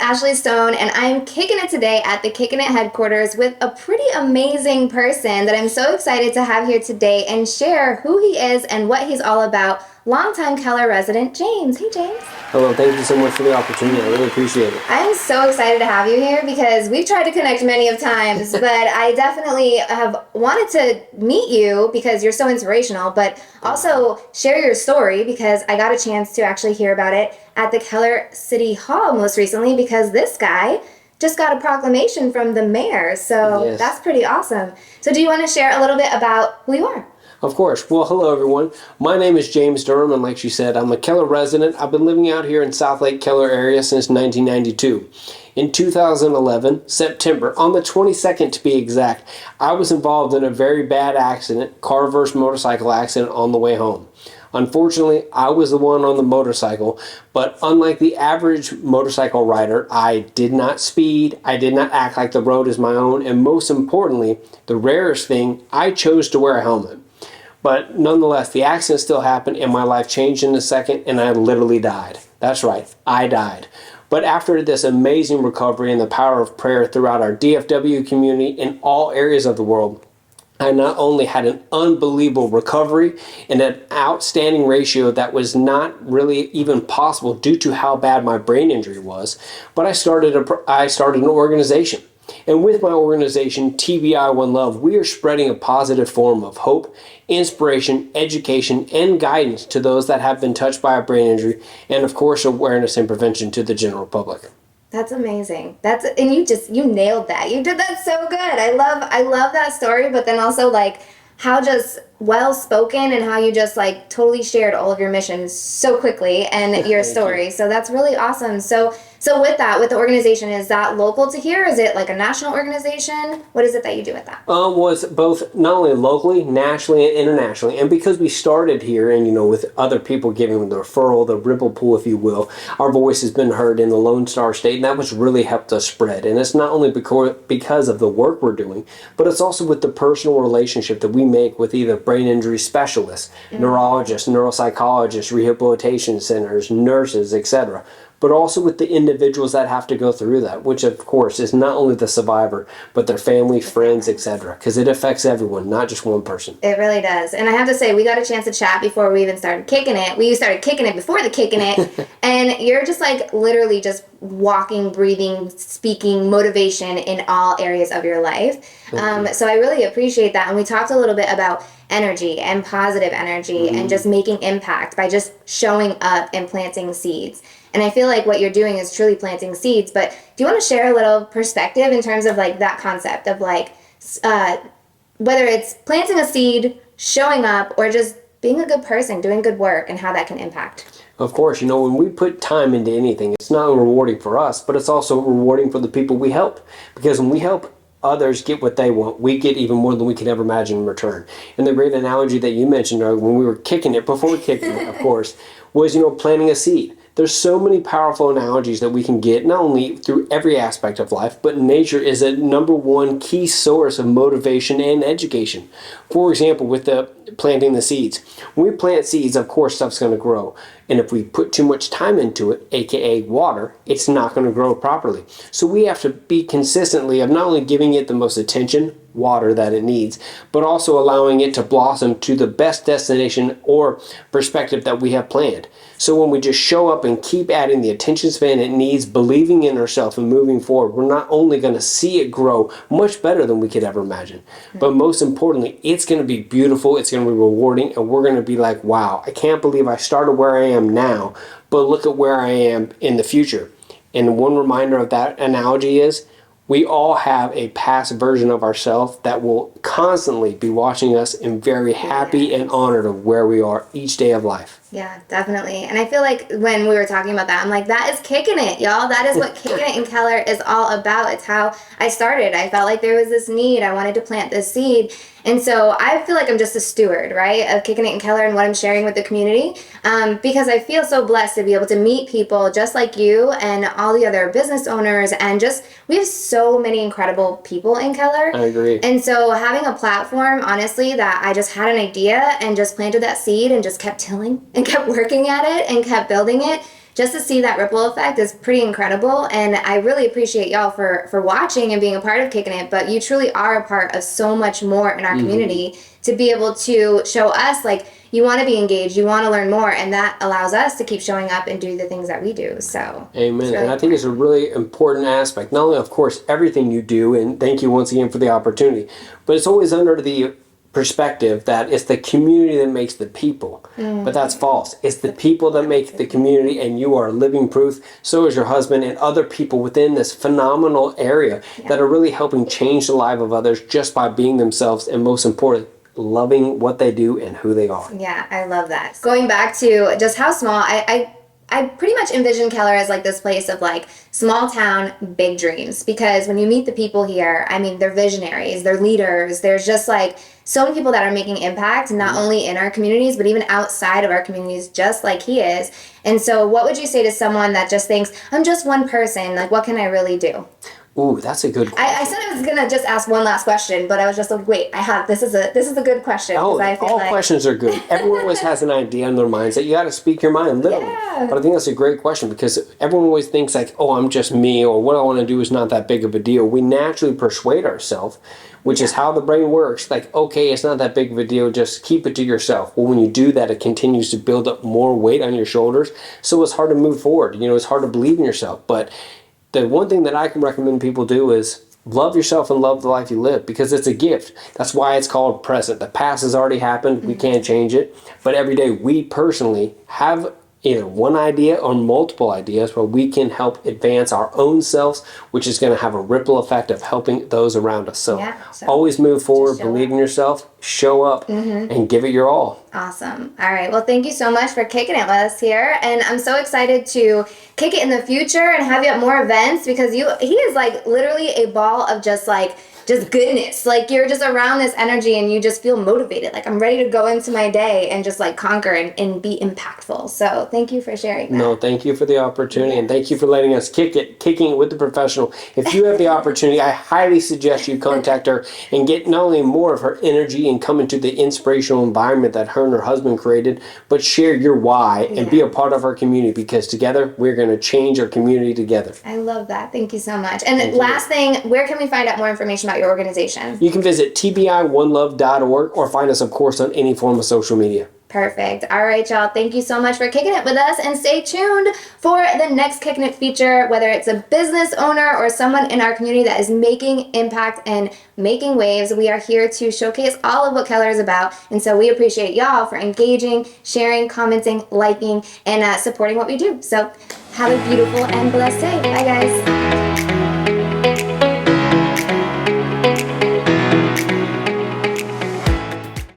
Ashley Stone, and I'm kicking it today at the Kicking It headquarters with a pretty amazing person that I'm so excited to have here today and share who he is and what he's all about. Longtime Keller resident, James. Hey, James. Hello, thank you so much for the opportunity. I really appreciate it. I'm so excited to have you here because we've tried to connect many of times, but I definitely have wanted to meet you because you're so inspirational, but also share your story because I got a chance to actually hear about it at the Keller City Hall most recently because this guy just got a proclamation from the mayor. So Yes. That's pretty awesome. So do you want to share a little bit about who you are? Of course. Well, hello everyone. My name is James Durham, and like she said, I'm a Keller resident. I've been living out here in South Lake Keller area since 1992. In 2011, September, on the 22nd to be exact, I was involved in a very bad accident, car versus motorcycle accident on the way home. Unfortunately, I was the one on the motorcycle, but unlike the average motorcycle rider, I did not speed, I did not act like the road is my own, and most importantly, the rarest thing, I chose to wear a helmet. But nonetheless, the accident still happened and my life changed in a second and I literally died. That's right, I died. But after this amazing recovery and the power of prayer throughout our DFW community in all areas of the world, I not only had an unbelievable recovery and an outstanding ratio that was not really even possible due to how bad my brain injury was, but I started an organization. And with my organization, TBI One Love, we are spreading a positive form of hope, inspiration, education, and guidance to those that have been touched by a brain injury, and of course, awareness and prevention to the general public. That's amazing. And you nailed that. You did that so good. I love that story, but then also like how just well spoken and how you just like totally shared all of your missions so quickly and your story. So that's really awesome. So with the organization, is that local to here? Is it like a national organization? What is it that you do with that? Was both not only locally, nationally, and internationally. And because we started here and, with other people giving the referral, the ripple pool, if you will, our voice has been heard in the Lone Star State, and that was really helped us spread. And it's not only because of the work we're doing, but it's also with the personal relationship that we make with either brain injury specialists, neurologists, neuropsychologists, rehabilitation centers, nurses, etc., but also with the individuals that have to go through that, which of course is not only the survivor, but their family, friends, etc., because it affects everyone, not just one person. It really does. And I have to say, we got a chance to chat before we even started kicking it. We started kicking it before the kicking it, and you're just like literally just walking, breathing, speaking motivation in all areas of your life. So I really appreciate that. And we talked a little bit about energy and positive energy and just making impact by just showing up and planting seeds. And I feel like what you're doing is truly planting seeds. But do you want to share a little perspective in terms of like that concept of like whether it's planting a seed, showing up, or just being a good person, doing good work, and how that can impact? Of course, when we put time into anything, it's not only rewarding for us, but it's also rewarding for the people we help. Because when we help others get what they want, we get even more than we can ever imagine in return. And the great analogy that you mentioned when we were kicking it, before kicking it, of course, was, planting a seed. There's so many powerful analogies that we can get, not only through every aspect of life, but nature is a number one key source of motivation and education. For example, with the planting the seeds. When we plant seeds, of course, stuff's going to grow. And if we put too much time into it, aka water, it's not going to grow properly. So we have to be consistently of not only giving it the most attention, water that it needs, but also allowing it to blossom to the best destination or perspective that we have planned. So when we just show up and keep adding the attention span it needs, believing in ourselves and moving forward, we're not only going to see it grow much better than we could ever imagine, but most importantly, it's going to be beautiful, it's going to be rewarding, and we're going to be like, wow, I can't believe I started where I am now, but look at where I am in the future. And one reminder of that analogy is, we all have a past version of ourselves that will constantly be watching us and very happy and honored of where we are each day of life. Yeah, definitely. And I feel like when we were talking about that, I'm like, that is kicking it, y'all. That is what Kicking It in Keller is all about. It's how I started. I felt like there was this need. I wanted to plant this seed. And so I feel like I'm just a steward, right, of Kicking It in Keller and what I'm sharing with the community, because I feel so blessed to be able to meet people just like you and all the other business owners. And just, we have so many incredible people in Keller. I agree. And so having a platform, honestly, that I just had an idea and just planted that seed and just kept tilling and kept working at it and kept building it, just to see that ripple effect is pretty incredible. And I really appreciate y'all for watching and being a part of Kicking It. But you truly are a part of so much more in our community to be able to show us, like, you want to be engaged, you want to learn more, and that allows us to keep showing up and do the things that we do. So amen. Really and I think it's a really important aspect, not only of course everything you do, and thank you once again for the opportunity, but it's always under the perspective that it's the community that makes the people. But that's false. It's the people that make the community, and you are living proof. So is your husband and other people within this phenomenal area that are really helping change the life of others just by being themselves, and most important, loving what they do and who they are. Yeah, I love that. Going back to just how small, I pretty much envision Keller as like this place of like small town, big dreams. Because when you meet the people here, I mean, they're visionaries, they're leaders. There's just like so many people that are making impact, not only in our communities, but even outside of our communities, just like he is. And so what would you say to someone that just thinks, I'm just one person, like what can I really do? Ooh, that's a good question. I said I was gonna just ask one last question, but I was just like, wait, this is a good question. Oh, I feel all like questions are good. Everyone always has an idea in their minds that you got to speak your mind, literally. Yeah. But I think that's a great question, because everyone always thinks like, oh, I'm just me, or what I want to do is not that big of a deal. We naturally persuade ourselves, which is how the brain works. Like, okay, it's not that big of a deal, just keep it to yourself. Well, when you do that, it continues to build up more weight on your shoulders. So it's hard to move forward. You know, it's hard to believe in yourself. But the one thing that I can recommend people do is love yourself and love the life you live, because it's a gift. That's why it's called present. The past has already happened. We can't change it. But every day we personally have either one idea or multiple ideas where we can help advance our own selves, which is going to have a ripple effect of helping those around us. So, so always move forward, show believe up. in yourself, show up, and give it your all. Awesome. All right. Well, thank you so much for kicking it with us here. And I'm so excited to kick it in the future and have you at more events, because he is like literally a ball of just goodness. Like you're just around this energy and you just feel motivated. Like I'm ready to go into my day and just like conquer and be impactful. So thank you for sharing that. No, thank you for the opportunity, and thank you for letting us kicking it with the professional. If you have the opportunity, I highly suggest you contact her and get not only more of her energy and come into the inspirational environment that her and her husband created, but share your why and be a part of our community, because together we're going to change our community together. I love that. Thank you so much. And last thing, where can we find out more information about your organization? You can visit tbiOneLove.org or find us, of course, on any form of social media. Perfect. All right, y'all. Thank you so much for kicking it with us, and stay tuned for the next Kicking It feature, whether it's a business owner or someone in our community that is making impact and making waves. We are here to showcase all of what Keller is about, and so we appreciate y'all for engaging, sharing, commenting, liking, and supporting what we do. So have a beautiful and blessed day. Bye, guys.